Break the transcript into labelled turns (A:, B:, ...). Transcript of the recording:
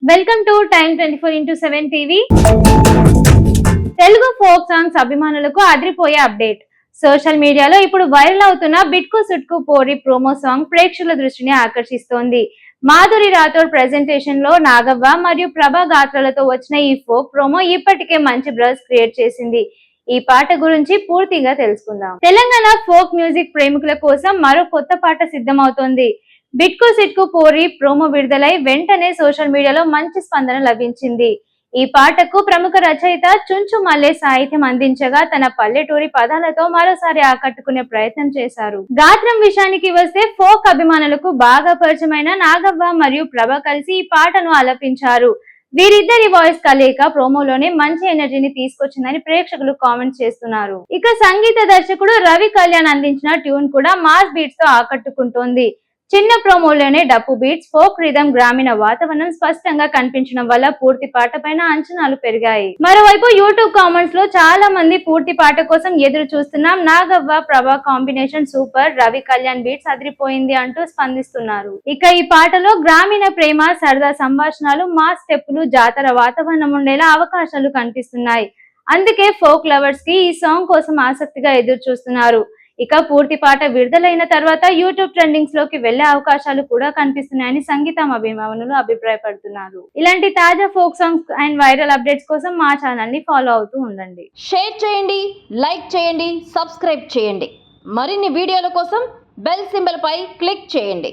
A: Welcome to time 24x7 TV. Telugu folk songs అభిమానులకు అదిరిపోయే update. Social మీడియాలో ఇప్పుడు వైరల్ అవుతున్న బిట్కు సుట్కు పోరి ప్రోమో సాంగ్ ప్రేక్షకుల దృష్టిని ఆకర్షిస్తోంది. మాధురి రాథోడ్ ప్రెజెంటేషన్ లో నాగవ్వ మరియు ప్రభా గాత్రాలతో వచ్చిన ఈ ఫోక్ ప్రోమో ఇప్పటికే మంచి బ్రజ్ క్రియేట్ చేసింది. ఈ పాట గురించి పూర్తిగా తెలుసుకుందాం. తెలంగాణ ఫోక్ మ్యూజిక్ ప్రేమికుల కోసం మరో కొత్త పాట సిద్ధమవుతోంది. బిట్కు సిట్కు పోరి ప్రోమో విడుదలై వెంటనే సోషల్ మీడియాలో మంచి స్పందన లభించింది. ఈ పాటకు ప్రముఖ రచయిత చుంచు మల్లె సాహిత్యం అందించగా తన పల్లెటూరి పదాలతో మరోసారి ఆకట్టుకునే ప్రయత్నం చేశారు. గాత్రం విషయానికి వస్తే ఫోక్ అభిమానులకు బాగా పరిచయమైన నాగవ్వ మరియు ప్రభ కలిసి ఈ పాటను ఆలపించారు. వీరిద్దరి వాయిస్ కలయిక ప్రోమోలోనే మంచి ఎనర్జీని తీసుకొచ్చిందని ప్రేక్షకులు కామెంట్స్ చేస్తున్నారు. ఇక సంగీత దర్శకుడు రవి కళ్యాణ్ అందించిన ట్యూన్ కూడా మాస్ బీట్స్ తో ఆకట్టుకుంటోంది. చిన్న ప్రోమోలోనే డప్పు బీట్స్, ఫోక్ రిథం, గ్రామీణ వాతావరణం స్పష్టంగా కనిపించడం వల్ల పూర్తి పాట పైన అంచనాలు పెరిగాయి. మరోవైపు యూట్యూబ్ కామెంట్స్ లో చాలా మంది పూర్తి పాట కోసం ఎదురు చూస్తున్నాం, Nagavva Prabha combination super, Ravi Kalyan beats అదిరిపోయింది అంటూ స్పందిస్తున్నారు. ఇక ఈ పాటలో గ్రామీణ ప్రేమ, సరదా సంభాషణలు, మాస్ స్టెప్పులు, జాతర వాతావరణం ఉండేలా అవకాశాలు కనిపిస్తున్నాయి. అందుకే ఫోక్ లవర్స్ కి ఈ సాంగ్ కోసం ఆసక్తిగా ఎదురు చూస్తున్నారు. ఇక పూర్తి పాట విడుదలైన తర్వాత యూట్యూబ్ ట్రెండింగ్స్ లోకి వెళ్లే అవకాశాలు కూడా కనిపిస్తున్నాయని సంగీతం అభిమానులు అభిప్రాయపడుతున్నారు. ఇలాంటి తాజా folk songs and viral updates కోసం మా ఛానల్ ని ఫాలో అవుతూ ఉండండి.
B: షేర్ చేయండి, లైక్ చేయండి, సబ్స్క్రైబ్ చేయండి. మరిన్ని వీడియోల కోసం బెల్ సింబల్ పై క్లిక్ చేయండి.